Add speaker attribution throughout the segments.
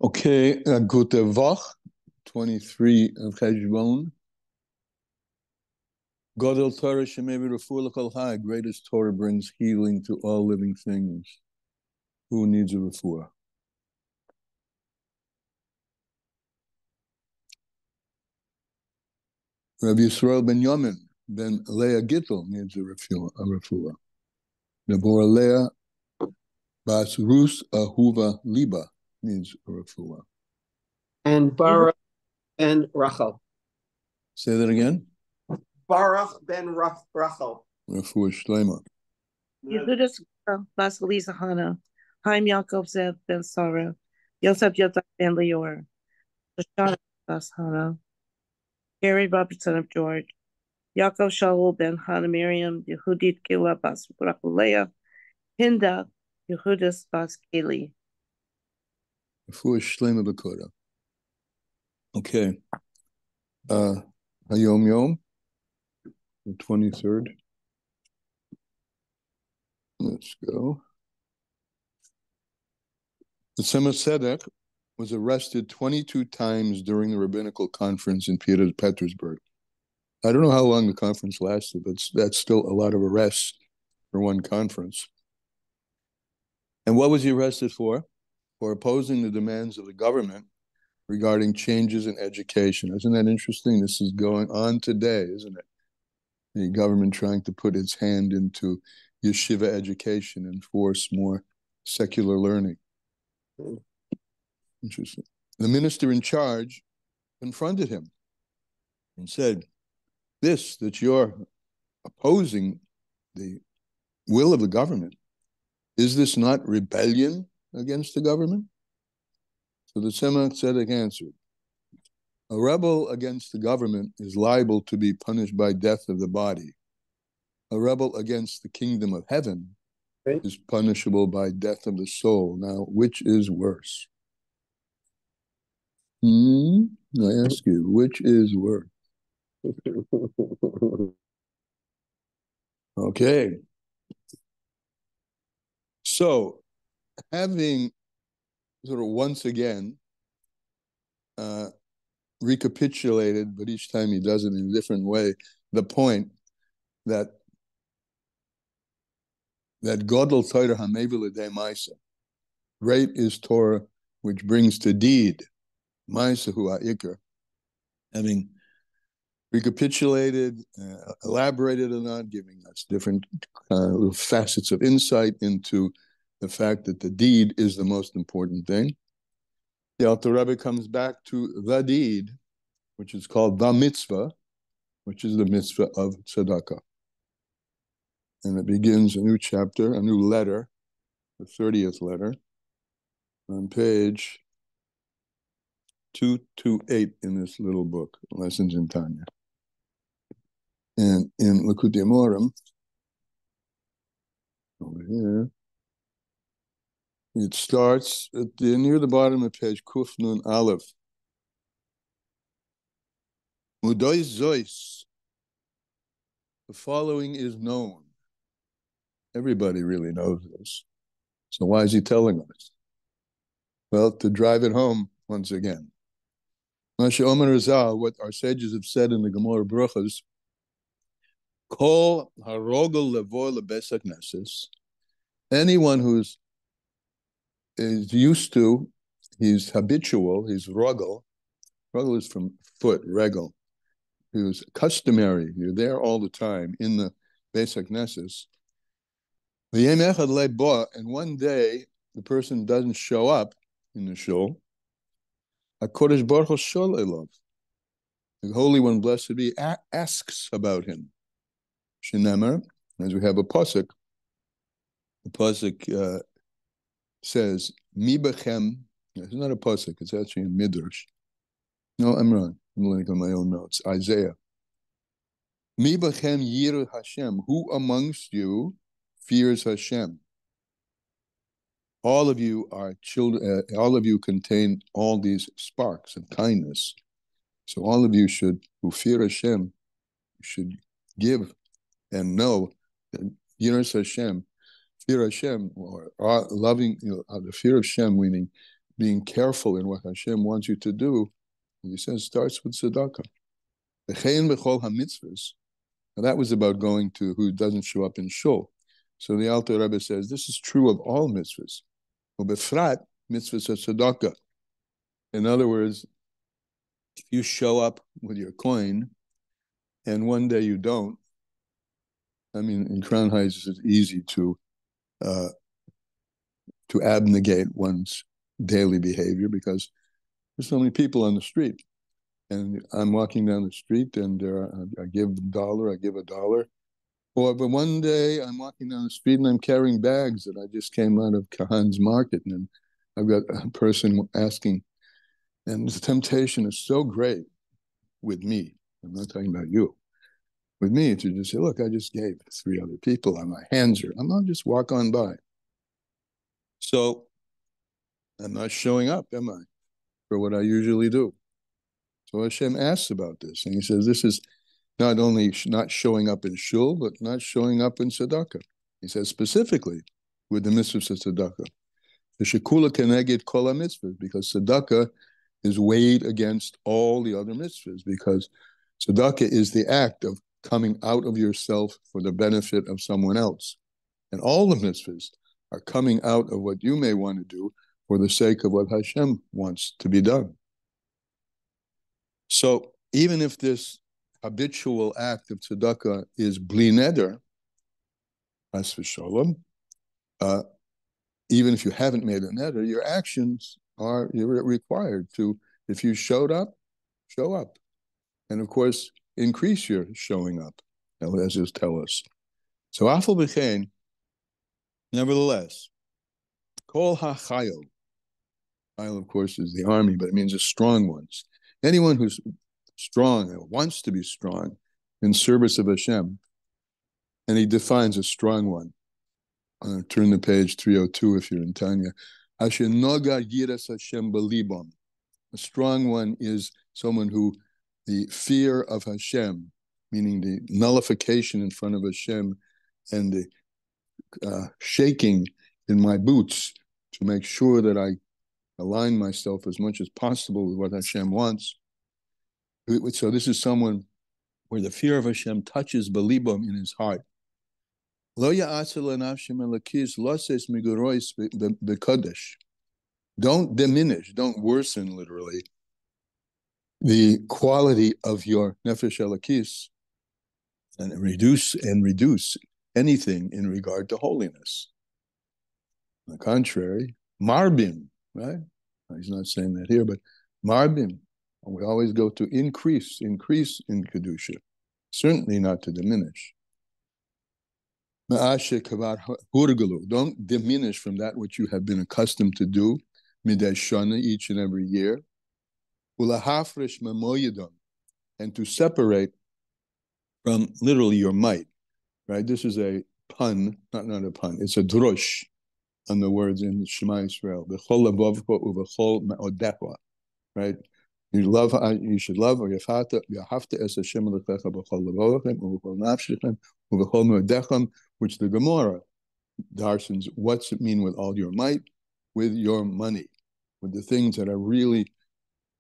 Speaker 1: Okay, Gute Woche, 23 of Cheshvan. Godel Torah Shemevi Refuah L'Kol Hai. Greatest Torah brings healing to all living things. Who needs a refuah? Rabbi Yisrael ben Yamin ben Leah Gittel needs a refuah. Deborah Leah Bas Rus Ahuva Liba needs a refuah.
Speaker 2: And Baruch ben Rachel.
Speaker 1: Say that again.
Speaker 2: Baruch ben Rachel.
Speaker 1: Refuah Shlema.
Speaker 3: Yehudas Bas Lisa Hana, Chaim Yaakov Zev ben Sarah, Yosef Yotzak ben Leor, Shoshana Bas Hana, Gary Robertson of George, Yaakov Shaul ben Hana Miriam, Yehudit Gila Bas Rakulea, Hinda, Yehudas Bas Keli.
Speaker 1: Refuah Shlema B'Koda. Okay. Hayom Yom, the 23rd. Let's go. The Tzedeka was arrested 22 times during the rabbinical conference in Petersburg. I don't know how long the conference lasted, but that's still a lot of arrests for one conference. And what was he arrested for? For opposing the demands of the government regarding changes in education. Isn't that interesting? This is going on today, isn't it? The government trying to put its hand into yeshiva education and force more secular learning. Interesting. The minister in charge confronted him and said, that you're opposing the will of the government, is this not rebellion against the government? So the Tzedeka answered, a rebel against the government is liable to be punished by death of the body. A rebel against the kingdom of heaven is punishable by death of the soul. Now, which is worse? I ask you, which is worse? Okay. So, having sort of once again recapitulated, but each time he does it in a different way, the point that Godel Torah hamevi l'dei Maisa, great is Torah which brings to deed, Maisa hu ha'ikar. Having recapitulated, elaborated on that, giving us different little facets of insight into the fact that the deed is the most important thing. The Alter Rebbe comes back to the deed, which is called the mitzvah, which is the mitzvah of Tzedeka. And it begins a new chapter, a new letter, the 30th letter, on page 228 in this little book, Lessons in Tanya. And in Likutei Moharan, over here, it starts near the bottom of page Kuf Nun Aleph. Mudois Zois. The following is known. Everybody really knows this. So why is he telling us? Well, to drive it home once again. Masha Omer Rizal, what our sages have said in the Gemara Bruchas, Kol harogel levo lebesak neses. Anyone who's is used to, he's habitual, he's rogel. Rogel is from foot, regel. Who's customary, you're there all the time in the basic neses. And one day the person doesn't show up in the shul. HaKodesh Baruch Hu shol elav. The Holy One, blessed be, asks about him. Shenemer, as we have a pasuk. The pasuk says, "Mi bechem." It's not a pasuk; it's actually a midrash. No, I'm wrong. I'm looking at my own notes. Isaiah. Mi bechem yiru Hashem. Who amongst you fears Hashem? All of you are children. All of you contain all these sparks of kindness. So all of you who fear Hashem, should give and know that Yiras Hashem, fear Hashem, or loving, the fear of Hashem, meaning being careful in what Hashem wants you to do, he says, starts with tzedakah. Now that was about going to who doesn't show up in shul. So the Alter Rebbe says this is true of all mitzvahs. Ubefrat mitzvahs of tzedakah. In other words, if you show up with your coin and one day you don't, I mean, in Crown Heights it's easy to abnegate one's daily behavior because there's so many people on the street. And I'm walking down the street and I give a dollar. But one day I'm walking down the street and I'm carrying bags that I just came out of Kahan's market. And I've got a person asking, and the temptation is so great with me. I'm not talking about you. With me to just say, look, I just gave 3 other people and my hands are, I'm not just walk on by. So I'm not showing up, am I, for what I usually do? So Hashem asks about this, and he says this is not only not showing up in shul, but not showing up in tzedakah. He says specifically with the mitzvahs of tzedakah. The shekula keneged kol mitzvahs, because tzedakah is weighed against all the other mitzvahs, because tzedakah is the act of coming out of yourself for the benefit of someone else. And all the mitzvahs are coming out of what you may want to do for the sake of what Hashem wants to be done. So even if this habitual act of tzedakah is bli neder, as v'sholom, even if you haven't made a neder, your actions are required to, if you showed up, show up. And of course, increase your showing up, as you tell us. So afal b'chein, nevertheless, kol ha'chayil, chayil of course is the army, but it means the strong ones. Anyone who's strong and wants to be strong in service of Hashem, and he defines a strong one. Turn to page 302 if you're in Tanya. Asher noga yiras Hashem belibam. A strong one is someone who the fear of Hashem, meaning the nullification in front of Hashem and the shaking in my boots to make sure that I align myself as much as possible with what Hashem wants. So this is someone where the fear of Hashem touches belibam in his heart. Don't diminish, don't worsen, literally, the quality of your nefesh elakis and reduce anything in regard to holiness. On the contrary, marbim, right? He's not saying that here, but marbim. We always go to increase in kedusha, certainly not to diminish. Don't diminish from that which you have been accustomed to do, midei shana, each and every year. And to separate from literally your might, right? This is a pun, not a pun, it's a drush on the words in Shema Yisrael. Right? You should love, or which the Gemara darsans, what's it mean with all your might? With your money, with the things that are really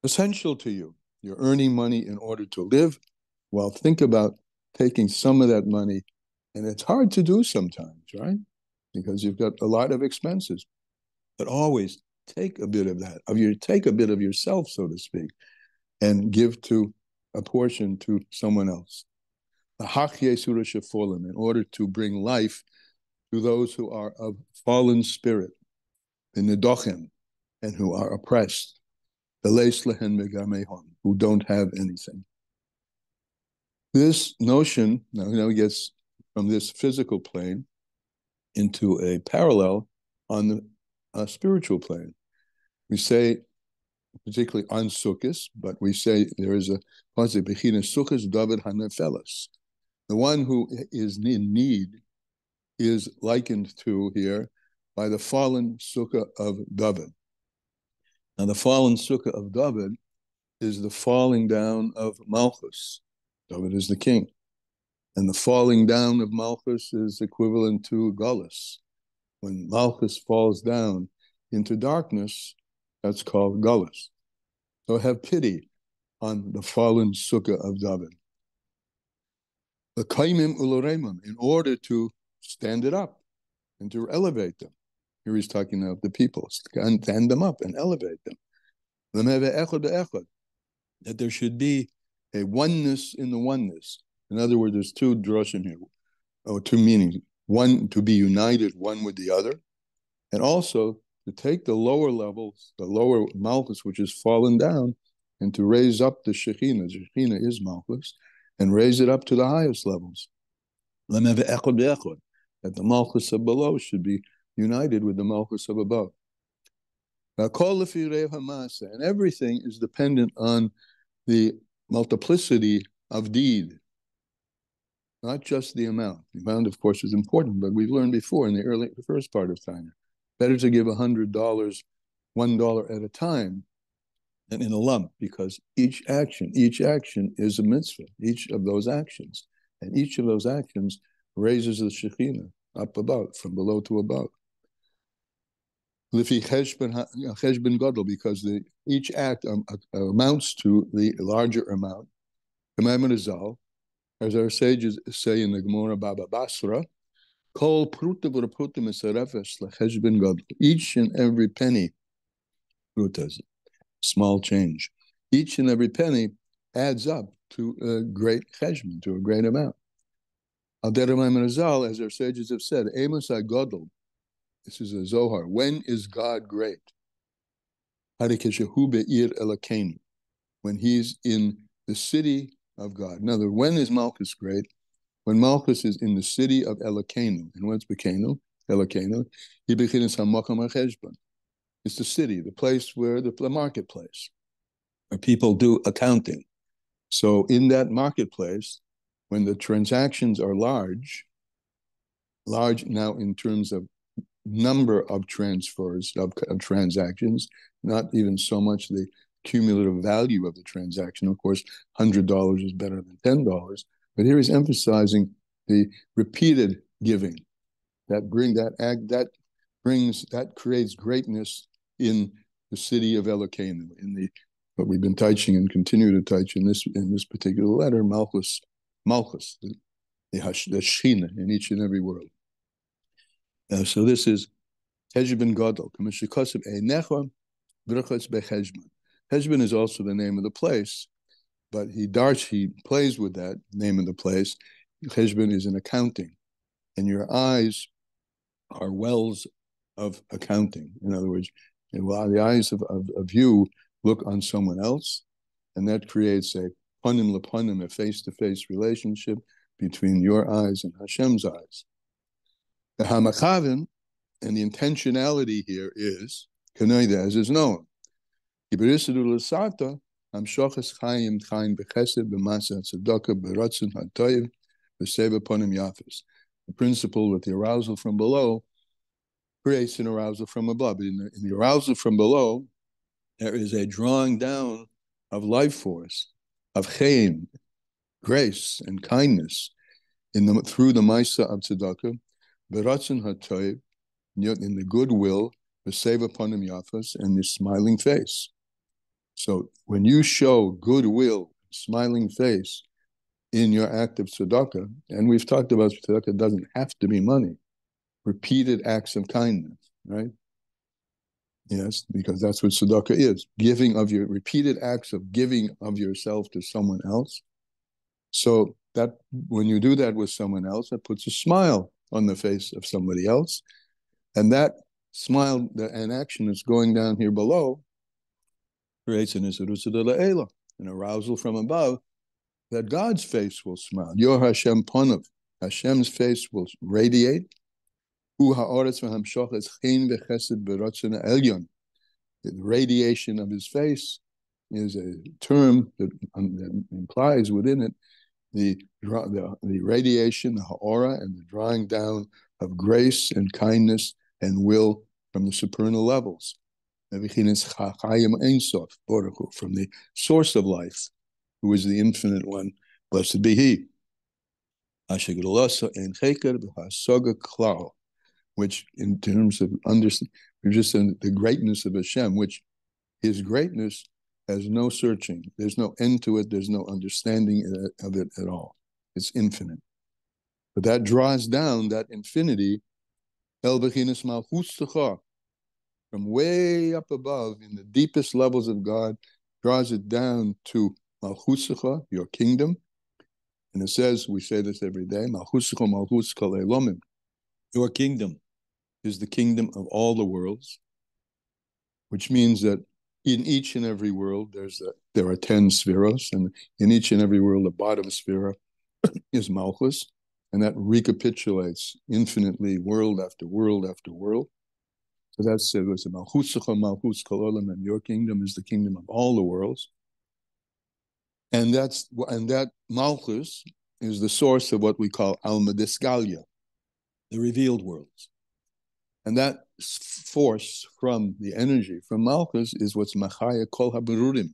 Speaker 1: essential to you. You're earning money in order to live. Well, think about taking some of that money, and it's hard to do sometimes, right? Because you've got a lot of expenses, but always take a bit of that, take a bit of yourself, so to speak, and give to a portion to someone else. In order to bring life to those who are of fallen spirit, the nedochem, and who are oppressed, who don't have anything. This notion now gets from this physical plane into a parallel on the spiritual plane. We say, particularly on Sukkot, but we say there is a Sukkot David Hanefelas. The one who is in need is likened to here by the fallen Sukkah of David. Now, the fallen Sukkah of David is the falling down of Malchus. David is the king. And the falling down of Malchus is equivalent to Galus. When Malchus falls down into darkness, That's called Gullus. So have pity on the fallen sukkah of David. The kaimim uloremim, in order to stand it up and to elevate them. Here he's talking about the people, stand them up and elevate them. That there should be a oneness in the oneness. In other words, there's two droshim here, or two meanings. One, to be united one with the other, and also to take the lower levels, the lower Malchus, which has fallen down, and to raise up the Shekhinah. Shekhinah is Malchus, and raise it up to the highest levels. That the Malchus of below should be united with the Malchus of above. And everything is dependent on the multiplicity of deed, not just the amount. The amount, of course, is important, but we've learned before in the first part of Tanya, better to give $100, $1 at a time, than in a lump, because each action is a mitzvah, each of those actions. And each of those actions raises the Shekhinah up above, from below to above. Cheshvan Gadol, because each act amounts to the larger amount. Kamman, as our sages say in the Gemara Baba Basra, each and every penny, small change, each and every penny adds up to a great cheshbon, to a great amount. As our sages have said, Amos HaGadol, this is a Zohar, when is God great? When he's in the city of God. In other words, when is Malchus great? When Malchus is in the city of Elokeinu. And what's Bekenu? Elokeinu. It's the city, the place where the marketplace, where people do accounting. So in that marketplace, when the transactions are large now in terms of number of transfers, of transactions, not even so much the cumulative value of the transaction. Of course, $100 is better than $10, but here he's emphasizing the repeated giving that creates greatness in the city of Elokeinu, in what we've been teaching and continue to teach in this particular letter, Malchus, the Shechina in each and every world. So this is Cheshvan Gadol. Cheshvan is also the name of the place, but he plays with that name of the place. Cheshvan is an accounting, and your eyes are wells of accounting. In other words, while the eyes of you look on someone else, and that creates a panim lepanim, a face-to-face relationship between your eyes and Hashem's eyes. The hamachavin, and the intentionality here is, as is known, the principle that the arousal from below creates an arousal from above. In the arousal from below, there is a drawing down of life force, of chayim, grace and kindness, through the Maisa of Tzedeka, beratzon hatoiv, in the goodwill, the save upon him yafas, and the smiling face. So when you show goodwill, smiling face in your act of tzedakah, and we've talked about tzedakah doesn't have to be money, repeated acts of kindness, right? Yes, because that's what tzedakah is, repeated acts of giving of yourself to someone else. So that when you do that with someone else, that puts a smile on the face of somebody else. And that smile and action that's going down here below creates an arousal from above, that God's face will smile. Yor Hashem ponav, Hashem's face will radiate. The radiation of his face is a term that implies within it the radiation, the ha'ora, and the drawing down of grace and kindness and will from the supernal levels. From the source of life, who is the infinite one, blessed be he. Which in terms of understanding, just the greatness of Hashem, which his greatness has no searching. There's no end to it. There's no understanding of it at all. It's infinite. But that draws down that infinity, El Bechinas Malchus, from way up above in the deepest levels of God, draws it down to Malchus, your kingdom. And it says, we say this every day, Malchus Malchus Kol Elomim. Your kingdom is the kingdom of all the worlds, which means that in each and every world, there are 10 spheros, and in each and every world, the bottom sphere is Malchus, and that recapitulates infinitely world after world after world. So that's it. It's Malchus Kol Olam, and your kingdom is the kingdom of all the worlds. And that Malchus is the source of what we call Alma Descalia, the revealed worlds. And that force from the energy from Malchus is what's Machaya Kol HaBerurim,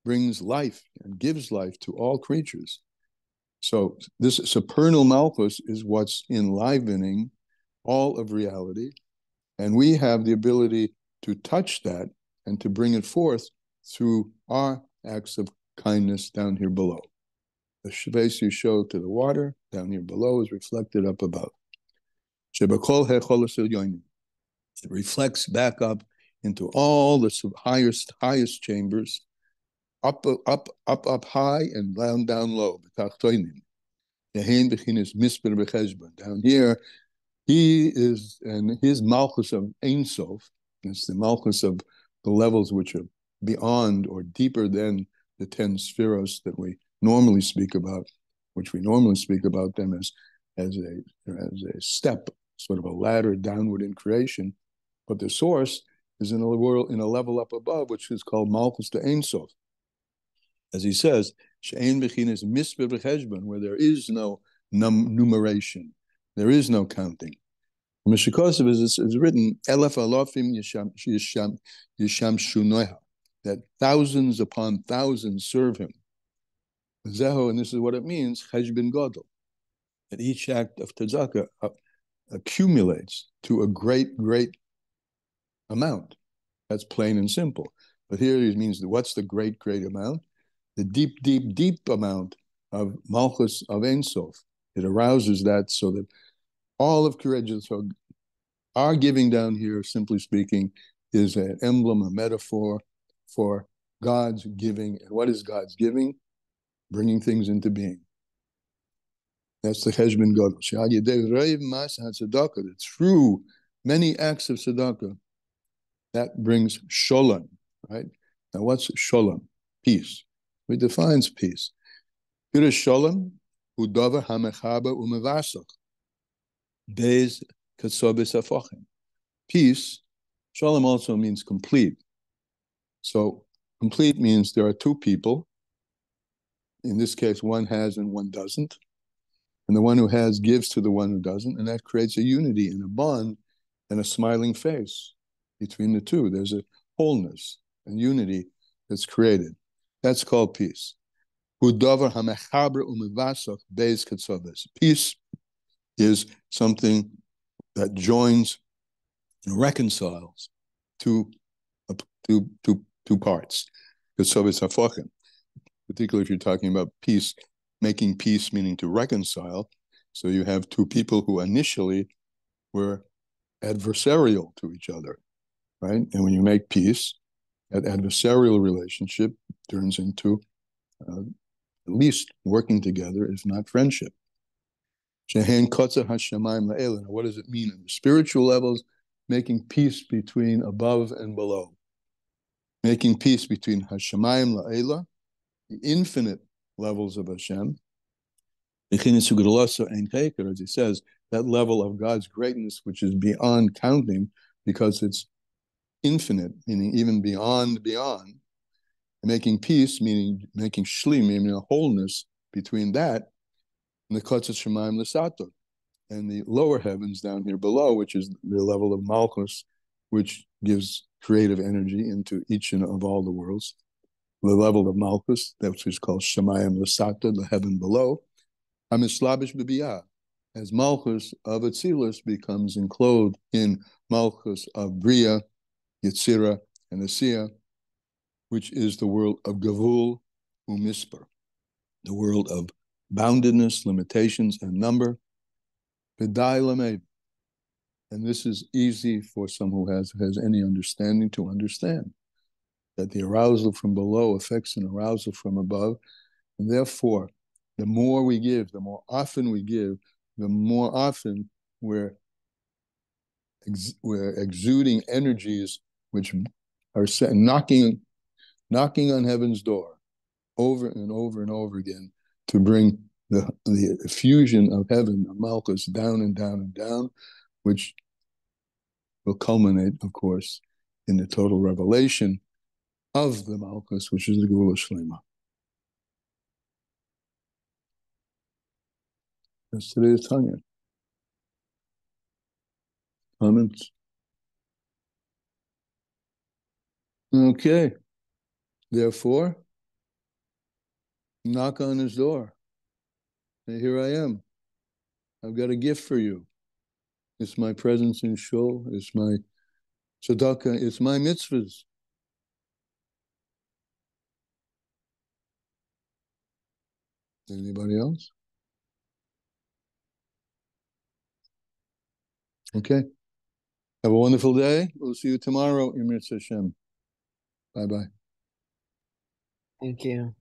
Speaker 1: brings life and gives life to all creatures. So this supernal Malchus is what's enlivening all of reality. And we have the ability to touch that and to bring it forth through our acts of kindness down here below. The space you show to the water down here below is reflected up above. It reflects back up into all the highest chambers, up high and down low. Down here, he is, and his Malchus of Ein Sof, it's the Malchus of the levels which are beyond or deeper than the 10 spheros that we normally speak about, which we normally speak about them as a step, sort of a ladder downward in creation. But the source is in a level up above, which is called Malchus to Ein Sof. As he says, She'ein Bechinas Mitzvah Cheshvan, where there is no numeration, there is no counting. Meshikosav is written, Elef Alofim Yisham Shunoha, that thousands upon thousands serve him. Zeho, and this is what it means, Cheshbin Godel, that each act of tzedakah accumulates to a great, great amount. That's plain and simple. But here it means, what's the great, great amount? The deep, deep, deep amount of Malchus of Ein Sof. It arouses that so that all of creation, so our giving down here, simply speaking, is an emblem, a metaphor for God's giving. And what is God's giving? Bringing things into being. That's the Cheshbon Gadol. That through many acts of tzedakah, that brings sholem, right? Now, what's sholem? Peace. It defines peace. Here is sholem, udavar hamechaba umevasach. Beis katsobis afochem. Peace, sholem also means complete. So complete means there are two people. In this case, one has and one doesn't. And the one who has gives to the one who doesn't, and that creates a unity and a bond and a smiling face between the two. There's a wholeness and unity that's created. That's called peace. Peace is something that joins and reconciles two parts. Particularly if you're talking about peace, making peace meaning to reconcile. So you have two people who initially were adversarial to each other, right? And when you make peace, that adversarial relationship turns into at least working together, if not friendship. What does it mean in the spiritual levels? Making peace between above and below. Making peace between Hashemayim La'ela, the infinite levels of Hashem. As he says, that level of God's greatness, which is beyond counting, because it's infinite, meaning even beyond. And making peace, meaning making shlim, meaning a wholeness between that and the Kotzes Shemayim L'Sato, and the lower heavens down here below, which is the level of Malchus, which gives creative energy into each and of all the worlds. The level of Malchus, that which is called Shemayim L'Sato, the heaven below. Hamislabish B'biyah, as Malchus of Atzilus becomes enclosed in Malchus of Bria, Yetzirah, and Asiya, which is the world of Gavul Umisper, the world of boundedness, limitations, and number. V'dai lamed. And this is easy for someone who has any understanding to understand, that the arousal from below affects an arousal from above. And therefore, the more we give, the more often we give, the more often we're exuding energies which are knocking on heaven's door over and over and over again to bring the effusion of heaven, of Malchus, down and down and down, which will culminate, of course, in the total revelation of the Malchus, which is the Geula Shlema. That's today's Tanya. Comments? Okay. Therefore, knock on his door. And here I am. I've got a gift for you. It's my presence in Shul. It's my Tzedeka. It's my mitzvahs. Anybody else? Okay. Have a wonderful day. We'll see you tomorrow. Emir Hashem. Bye-bye.
Speaker 2: Thank you.